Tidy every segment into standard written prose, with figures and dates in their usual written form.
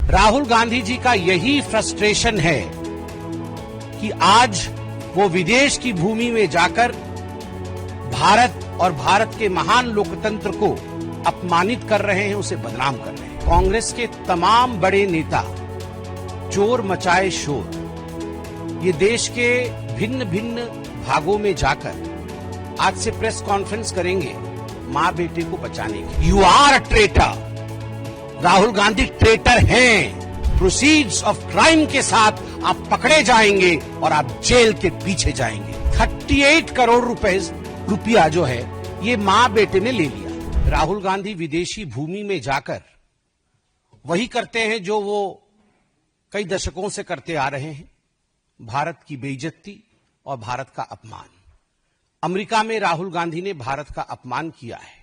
राहुल गांधी जी का यही फ्रस्ट्रेशन है कि आज वो विदेश की भूमि में जाकर भारत और भारत के महान लोकतंत्र को अपमानित कर रहे हैं, उसे बदनाम कर रहे हैं। कांग्रेस के तमाम बड़े नेता चोर मचाए शोर ये देश के भिन्न भिन्न भागों में जाकर आज से प्रेस कॉन्फ्रेंस करेंगे मां बेटे को बचाने की। You are a traitor. Rahul Gandhi traitor हैं। प्रोसीड्स ऑफ क्राइम के साथ आप पकड़े जाएंगे और आप जेल के पीछे जाएंगे। 38 करोड़ रुपया जो है ये मां बेटे ने ले लिया। राहुल गांधी विदेशी भूमि में जाकर वही करते हैं जो वो कई दशकों से करते आ रहे हैं, भारत की बेइज्जती और भारत का अपमान। अमेरिका में राहुल गांधी ने भारत का अपमान किया है।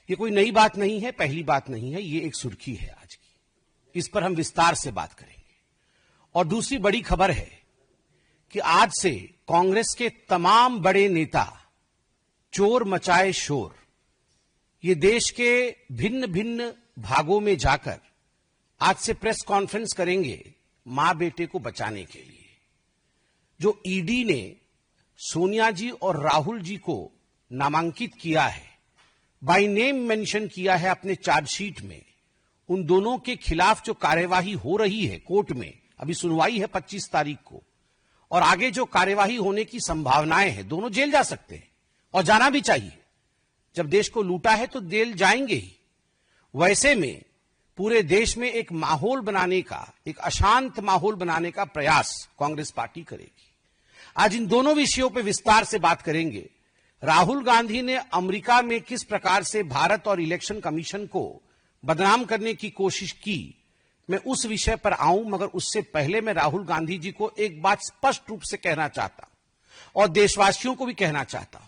ये कोई नई बात नहीं है, पहली बात नहीं है, ये एक सुर्खी है आज की। इस पर हम विस्तार से बात करेंगे। और दूसरी बड़ी खबर है कि आज से कांग्रेस के तमाम बड़े नेता चोर मचाए शोर ये देश के भिन्न भिन्न भागों में जाकर आज से प्रेस कॉन्फ्रेंस करेंगे मां बेटे को बचाने के लिए। जो ईडी ने सोनिया जी और राहुल जी को नामांकित किया है, बाय नेम मेंशन किया है अपने चार्जशीट में, उन दोनों के खिलाफ जो कार्यवाही हो रही है कोर्ट में, अभी सुनवाई है 25 तारीख को, और आगे जो कार्यवाही होने की संभावनाएं हैं, दोनों जेल जा सकते हैं और जाना भी चाहिए। जब देश को लूटा है तो जेल जाएंगे ही। वैसे में पूरे देश में एक माहौल बनाने का, एक अशांत माहौल बनाने का प्रयास कांग्रेस पार्टी करेगी। आज इन दोनों विषयों पर विस्तार से बात करेंगे। राहुल गांधी ने अमेरिका में किस प्रकार से भारत और इलेक्शन कमीशन को बदनाम करने की कोशिश की, मैं उस विषय पर आऊं, मगर उससे पहले मैं राहुल गांधी जी को एक बात स्पष्ट रूप से कहना चाहता हूं और देशवासियों को भी कहना चाहता हूं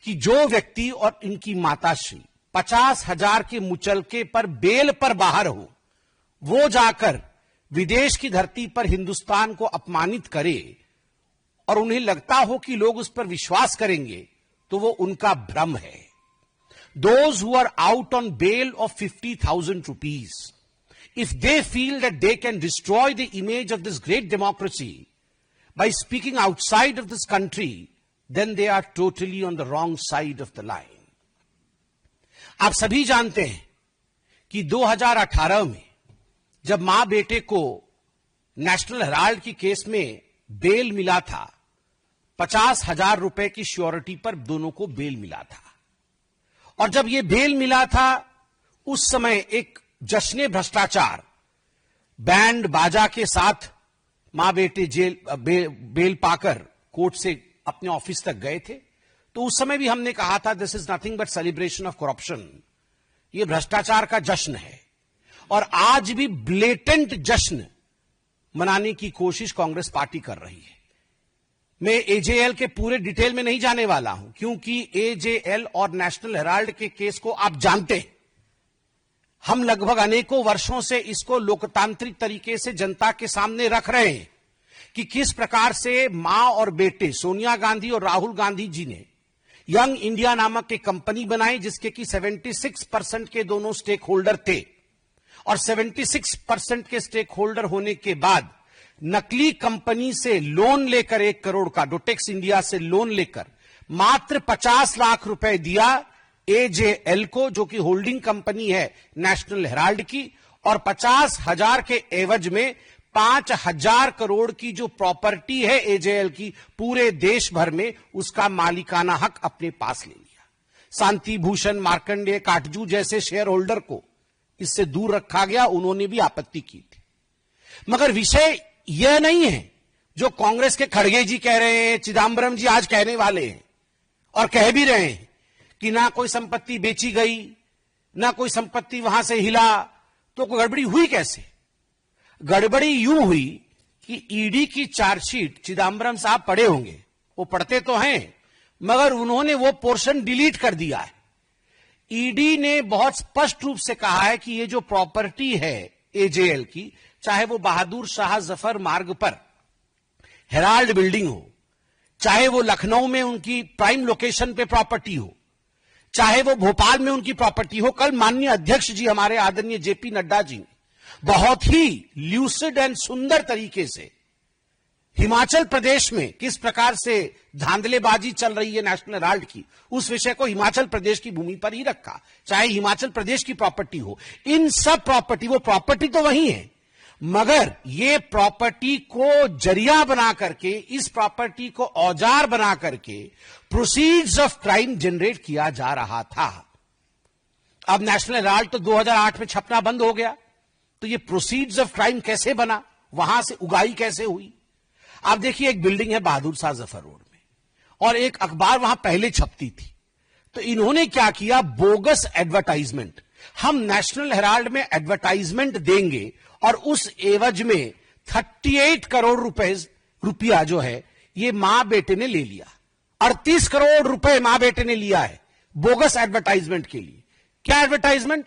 कि जो व्यक्ति और इनकी माताश्री 50,000 के मुचलके पर बेल पर बाहर हो, वो जाकर विदेश की धरती पर हिंदुस्तान को अपमानित करे और उन्हें लगता हो कि लोग उस पर विश्वास करेंगे, तो वो उनका भ्रम है। Those who are out on bail of 50,000 rupees, if they feel that they can destroy the image of this great democracy by speaking outside of this country, then they are totally on the wrong side of the line. आप सभी जानते हैं कि 2018 में जब मां बेटे को नेशनल हेराल्ड की केस में बेल मिला था, 50,000 रुपए की श्योरिटी पर दोनों को बेल मिला था। और जब यह बेल मिला था, उस समय एक जश्न भ्रष्टाचार बैंड बाजा के साथ मां बेटे बेल पाकर कोर्ट से अपने ऑफिस तक गए थे। तो उस समय भी हमने कहा था this is nothing but celebration of corruption, यह भ्रष्टाचार का जश्न है। और आज भी ब्लेटेंट जश्न मनाने की कोशिश कांग्रेस पार्टी कर रही है। मैं एजेएल के पूरे डिटेल में नहीं जाने वाला हूं, क्योंकि एजेएल और नेशनल हेराल्ड के केस को आप जानते हैं। हम लगभग अनेकों वर्षों से इसको लोकतांत्रिक तरीके से जनता के सामने रख रहे हैं कि किस प्रकार से मां और बेटे सोनिया गांधी और राहुल गांधी जी ने यंग इंडिया नामक एक कंपनी बनाई, जिसके कि 76% के दोनों स्टेक होल्डर थे। और 76% के स्टेक होल्डर होने के बाद नकली कंपनी से लोन लेकर 1 करोड़ का, डोटेक्स इंडिया से लोन लेकर मात्र 50 लाख रुपए दिया एजेएल को, जो कि होल्डिंग कंपनी है नेशनल हेराल्ड की, और 50,000 के एवज में 5,000 करोड़ की जो प्रॉपर्टी है एजेएल की पूरे देश भर में, उसका मालिकाना हक अपने पास ले लिया। शांति भूषण, मार्कंडेय, काटजू जैसे शेयर होल्डर को इससे दूर रखा गया, उन्होंने भी आपत्ति की थी। मगर विषय यह नहीं है जो कांग्रेस के खड़गे जी कह रहे हैं, चिदंबरम जी आज कहने वाले हैं और कह भी रहे हैं कि ना कोई संपत्ति बेची गई, ना कोई संपत्ति वहां से हिला, तो कोई गड़बड़ी हुई कैसे? गड़बड़ी यूं हुई कि ईडी की चार्जशीट चिदंबरम साहब पढ़े होंगे, वो पढ़ते तो हैं, मगर उन्होंने वो पोर्शन डिलीट कर दिया है। ईडी ने बहुत स्पष्ट रूप से कहा है कि ये जो प्रॉपर्टी है एजेएल की, चाहे वो बहादुर शाह जफर मार्ग पर हेराल्ड बिल्डिंग हो, चाहे वो लखनऊ में उनकी प्राइम लोकेशन पे प्रॉपर्टी हो, चाहे वो भोपाल में उनकी प्रॉपर्टी हो, कल माननीय अध्यक्ष जी हमारे आदरणीय जेपी नड्डा जी ने बहुत ही ल्यूसिड एंड सुंदर तरीके से हिमाचल प्रदेश में किस प्रकार से धांधलेबाजी चल रही है नेशनल हेराल्ड की, उस विषय को हिमाचल प्रदेश की भूमि पर ही रखा, चाहे हिमाचल प्रदेश की प्रॉपर्टी हो। इन सब प्रॉपर्टी, वो प्रॉपर्टी तो वही है, मगर ये प्रॉपर्टी को जरिया बना करके, इस प्रॉपर्टी को औजार बना करके प्रोसीड्स ऑफ क्राइम जनरेट किया जा रहा था। अब नेशनल हेराल्ड तो 2008 में छपना बंद हो गया, तो ये प्रोसीड्स ऑफ क्राइम कैसे बना, वहां से उगाई कैसे हुई? आप देखिए, एक बिल्डिंग है बहादुर शाह जफर रोड में, और एक अखबार वहां पहले छपती थी। तो इन्होंने क्या किया, बोगस एडवर्टाइजमेंट, हम नेशनल हेराल्ड में एडवर्टाइजमेंट देंगे और उस एवज में 38 करोड़ रुपया जो है ये मां बेटे ने ले लिया। 38 करोड़ रुपए मां बेटे ने लिया है बोगस एडवर्टाइजमेंट के लिए। क्या एडवर्टाइजमेंट?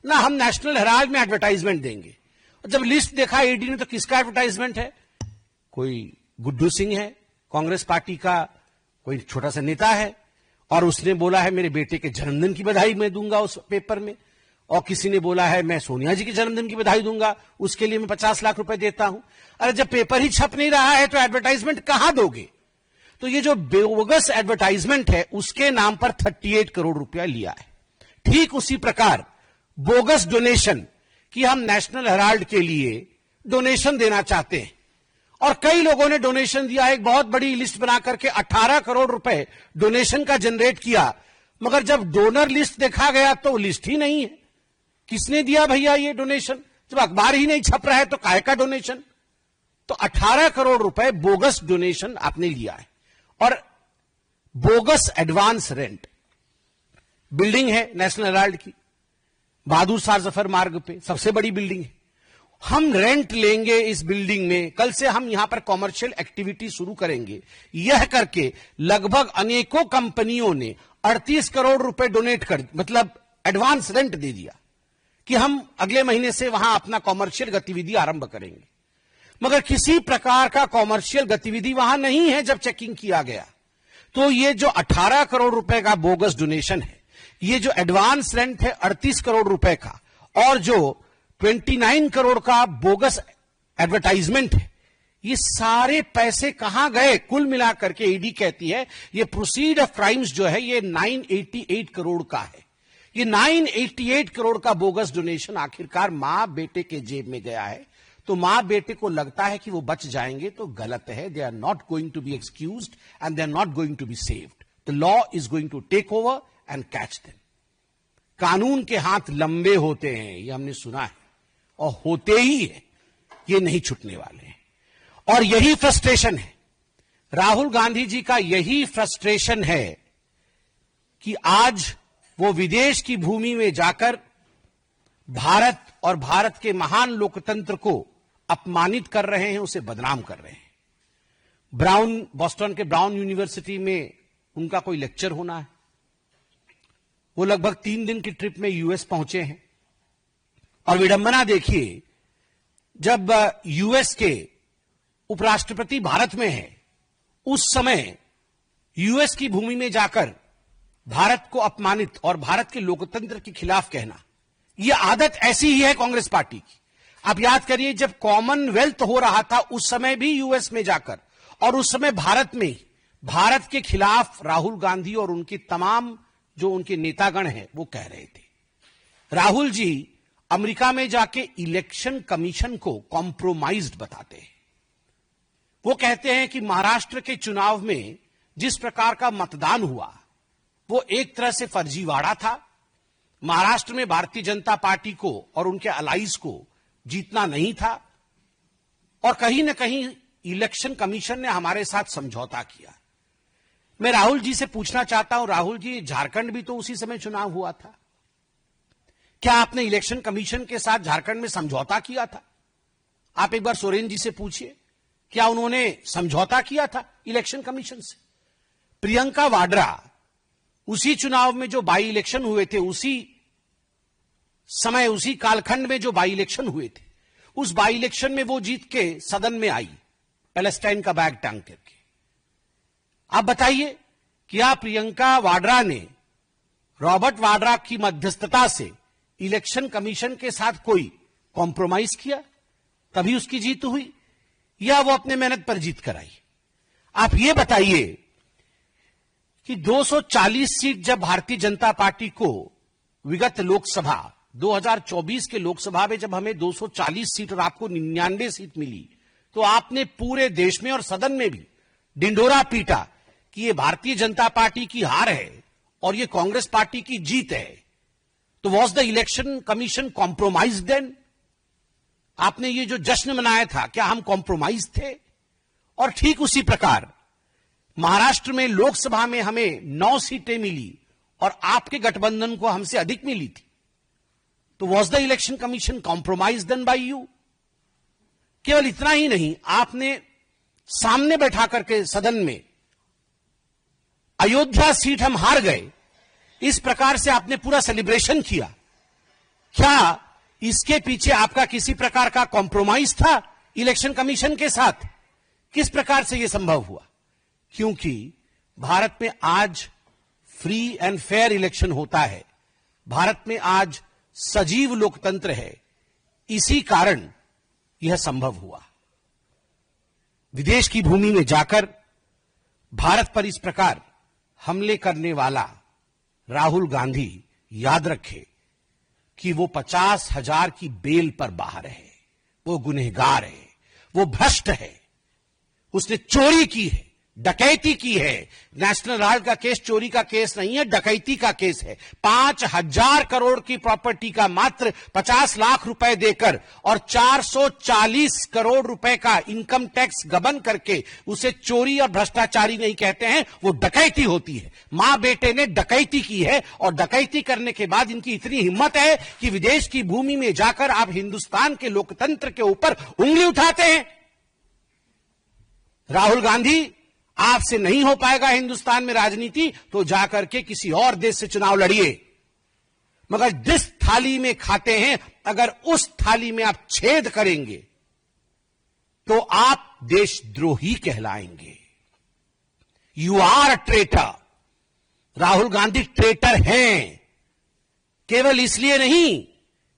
ना हम नेशनल हेराल्ड में एडवर्टाइजमेंट देंगे। जब लिस्ट देखा ईडी ने तो किसका एडवर्टाइजमेंट है? कोई गुड्डू सिंह है, कांग्रेस पार्टी का कोई छोटा सा नेता है, और उसने बोला है मेरे बेटे के जन्मदिन की बधाई मैं दूंगा उस पेपर में, और किसी ने बोला है मैं सोनिया जी के जन्मदिन की बधाई दूंगा, उसके लिए मैं 50 लाख रुपए देता हूं। अरे जब पेपर ही छप नहीं रहा है तो एडवर्टाइजमेंट कहां दोगे? तो ये जो बोगस एडवर्टाइजमेंट है उसके नाम पर 38 करोड़ रुपया लिया है। ठीक उसी प्रकार बोगस डोनेशन कि हम नेशनल हेराल्ड के लिए डोनेशन देना चाहते हैं, और कई लोगों ने डोनेशन दिया। एक बहुत बड़ी लिस्ट बना करके 18 करोड़ रुपए डोनेशन का जनरेट किया, मगर जब डोनर लिस्ट देखा गया तो लिस्ट ही नहीं है। किसने दिया भैया ये डोनेशन? जब अखबार ही नहीं छप रहा है तो काय का डोनेशन? तो 18 करोड़ रुपए बोगस डोनेशन आपने लिया है। और बोगस एडवांस रेंट, बिल्डिंग है नेशनल हेराल्ड की बहादुर शाह जफर मार्ग पे, सबसे बड़ी बिल्डिंग है। हम रेंट लेंगे इस बिल्डिंग में, कल से हम यहां पर कॉमर्शियल एक्टिविटी शुरू करेंगे, यह करके लगभग अनेकों कंपनियों ने 38 करोड़ रुपए डोनेट कर, मतलब एडवांस रेंट दे दिया कि हम अगले महीने से वहां अपना कॉमर्शियल गतिविधि आरंभ करेंगे। मगर किसी प्रकार का कॉमर्शियल गतिविधि वहां नहीं है। जब चेकिंग किया गया तो ये जो 18 करोड़ रुपए का बोगस डोनेशन है, ये जो एडवांस रेंट है 38 करोड़ रुपए का, और जो 29 करोड़ का बोगस एडवर्टाइजमेंट है, ये सारे पैसे कहां गए? कुल मिलाकर के ईडी कहती है ये प्रोसीड ऑफ क्राइम्स जो है ये 988 करोड़ का है। ये 988 करोड़ का बोगस डोनेशन आखिरकार मां बेटे के जेब में गया है। तो मां बेटे को लगता है कि वो बच जाएंगे, तो गलत है। They are not going to be excused and they are not going to be saved. The law is going to take over and catch them. कानून के हाथ लंबे होते हैं, ये हमने सुना है, और होते ही है, ये नहीं छूटने वाले हैं। और यही फ्रस्ट्रेशन है, राहुल गांधी जी का यही फ्रस्ट्रेशन है कि आज वो विदेश की भूमि में जाकर भारत और भारत के महान लोकतंत्र को अपमानित कर रहे हैं, उसे बदनाम कर रहे हैं। बॉस्टन के ब्राउन यूनिवर्सिटी में उनका कोई लेक्चर होना है, वो लगभग 3 दिन की ट्रिप में यूएस पहुंचे हैं। और विडंबना देखिए, जब यूएस के उपराष्ट्रपति भारत में है, उस समय यूएस की भूमि में जाकर भारत को अपमानित और भारत के लोकतंत्र के खिलाफ कहना, यह आदत ऐसी ही है कांग्रेस पार्टी की। आप याद करिए, जब कॉमनवेल्थ हो रहा था उस समय भी यूएस में जाकर, और उस समय भारत में भारत के खिलाफ राहुल गांधी और उनके तमाम जो उनके नेतागण हैं वो कह रहे थे। राहुल जी अमेरिका में जाके इलेक्शन कमीशन को कॉम्प्रोमाइज्ड बताते हैं। वो कहते हैं कि महाराष्ट्र के चुनाव में जिस प्रकार का मतदान हुआ वो एक तरह से फर्जीवाड़ा था। महाराष्ट्र में भारतीय जनता पार्टी को और उनके अलाइज को जीतना नहीं था, और कहीं ना कहीं इलेक्शन कमीशन ने हमारे साथ समझौता किया। मैं राहुल जी से पूछना चाहता हूं, राहुल जी, झारखंड भी तो उसी समय चुनाव हुआ था, क्या आपने इलेक्शन कमीशन के साथ झारखंड में समझौता किया था? आप एक बार सोरेन जी से पूछिए, क्या उन्होंने समझौता किया था इलेक्शन कमीशन से? प्रियंका वाड्रा, उसी चुनाव में जो बाई इलेक्शन हुए थे, उसी समय उसी कालखंड में जो बाई इलेक्शन हुए थे, उस बाई इलेक्शन में वो जीत के सदन में आई पैलेस्टाइन का बैग टांग करके। आप बताइए, क्या प्रियंका वाड्रा ने रॉबर्ट वाड्रा की मध्यस्थता से इलेक्शन कमीशन के साथ कोई कॉम्प्रोमाइज किया तभी उसकी जीत हुई, या वो अपने मेहनत पर जीत कर आई? आप ये बताइए कि 240 सीट जब भारतीय जनता पार्टी को विगत लोकसभा 2024 के लोकसभा में जब हमें 240 सीट और आपको 99 सीट मिली, तो आपने पूरे देश में और सदन में भी डिंडोरा पीटा कि ये भारतीय जनता पार्टी की हार है और ये कांग्रेस पार्टी की जीत है। तो was the election commission compromise then? आपने ये जो जश्न मनाया था, क्या हम कॉम्प्रोमाइज थे? और ठीक उसी प्रकार महाराष्ट्र में लोकसभा में हमें 9 सीटें मिली और आपके गठबंधन को हमसे अधिक मिली थी। तो was the election commission compromise then by you? केवल इतना ही नहीं, आपने सामने बैठा करके सदन में अयोध्या सीट हम हार गए, इस प्रकार से आपने पूरा सेलिब्रेशन किया। क्या इसके पीछे आपका किसी प्रकार का कॉम्प्रोमाइज था इलेक्शन कमीशन के साथ? किस प्रकार से यह संभव हुआ? क्योंकि भारत में आज फ्री एंड फेयर इलेक्शन होता है, भारत में आज सजीव लोकतंत्र है, इसी कारण यह संभव हुआ। विदेश की भूमि में जाकर भारत पर इस प्रकार हमले करने वाला राहुल गांधी याद रखे कि वो 50,000 की बेल पर बाहर है, वो गुनहगार है, वो भ्रष्ट है, उसने चोरी की है, डकैती की है। नेशनल हेराल्ड का केस चोरी का केस नहीं है, डकैती का केस है। 5,000 करोड़ की प्रॉपर्टी का मात्र 50 लाख रुपए देकर और 440 करोड़ रुपए का इनकम टैक्स गबन करके उसे चोरी और भ्रष्टाचारी नहीं कहते हैं, वो डकैती होती है। मां बेटे ने डकैती की है और डकैती करने के बाद इनकी इतनी हिम्मत है कि विदेश की भूमि में जाकर आप हिंदुस्तान के लोकतंत्र के ऊपर उंगली उठाते हैं। राहुल गांधी, आपसे नहीं हो पाएगा हिंदुस्तान में राजनीति, तो जाकर के किसी और देश से चुनाव लड़िए, मगर जिस थाली में खाते हैं अगर उस थाली में आप छेद करेंगे तो आप देशद्रोही कहलाएंगे। You are a traitor. Rahul Gandhi traitor हैं, केवल इसलिए नहीं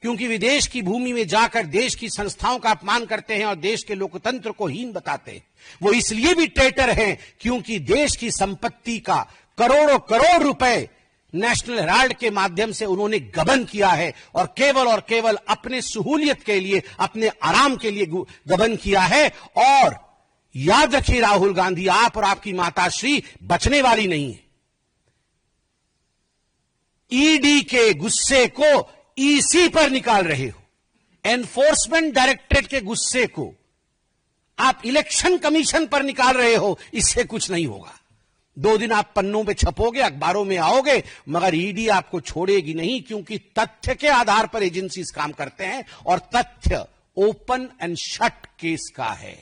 क्योंकि विदेश की भूमि में जाकर देश की संस्थाओं का अपमान करते हैं और देश के लोकतंत्र को हीन बताते हैं, वो इसलिए भी ट्रेटर हैं क्योंकि देश की संपत्ति का करोड़ों करोड़ रुपए नेशनल हेराल्ड के माध्यम से उन्होंने गबन किया है और केवल अपने सहूलियत के लिए, अपने आराम के लिए गबन किया है। और याद रखिए राहुल गांधी, आप और आपकी माताश्री बचने वाली नहीं है। ईडी के गुस्से को ईसी पर निकाल रहे हो, एनफोर्समेंट डायरेक्टरेट के गुस्से को आप इलेक्शन कमीशन पर निकाल रहे हो। इससे कुछ नहीं होगा। 2 दिन आप पन्नों पे छपोगे, अखबारों में आओगे, मगर ईडी आपको छोड़ेगी नहीं, क्योंकि तथ्य के आधार पर एजेंसीज काम करते हैं और तथ्य ओपन एंड शट केस का है।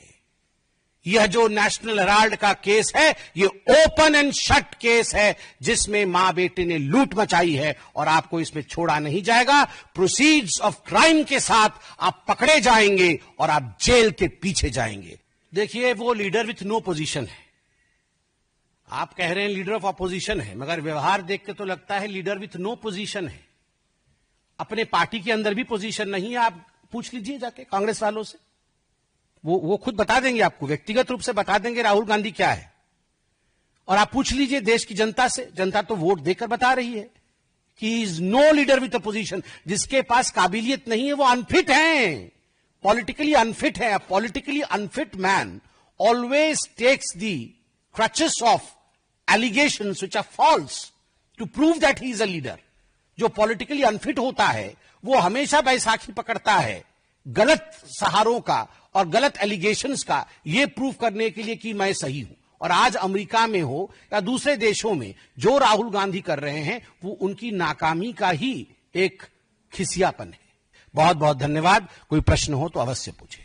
यह जो नेशनल हेराल्ड का केस है, ये ओपन एंड शट केस है जिसमें मां बेटे ने लूट मचाई है और आपको इसमें छोड़ा नहीं जाएगा। प्रोसीड्स ऑफ क्राइम के साथ आप पकड़े जाएंगे और आप जेल के पीछे जाएंगे। देखिए, वो लीडर विथ नो पोजीशन है। आप कह रहे हैं लीडर ऑफ अपोजिशन है, मगर व्यवहार देख के तो लगता है लीडर विथ नो पोजीशन है। अपने पार्टी के अंदर भी पोजीशन नहीं है। आप पूछ लीजिए जाके कांग्रेस वालों से, वो खुद बता देंगे आपको, व्यक्तिगत रूप से बता देंगे राहुल गांधी क्या है। और आप पूछ लीजिए देश की जनता से, जनता तो वोट देकर बता रही है कि is no leader with opposition. जिसके पास काबिलियत नहीं है वो अनफिट है, पॉलिटिकली अनफिट है। Politically unfit man always takes the crutches of allegations which are false to prove that he is a leader. जो पॉलिटिकली अनफिट होता है वो हमेशा बैसाखी पकड़ता है गलत सहारों का और गलत एलिगेशंस का, यह प्रूव करने के लिए कि मैं सही हूं। और आज अमेरिका में हो या दूसरे देशों में जो राहुल गांधी कर रहे हैं वो उनकी नाकामी का ही एक खिसियापन है। बहुत बहुत धन्यवाद। कोई प्रश्न हो तो अवश्य पूछें।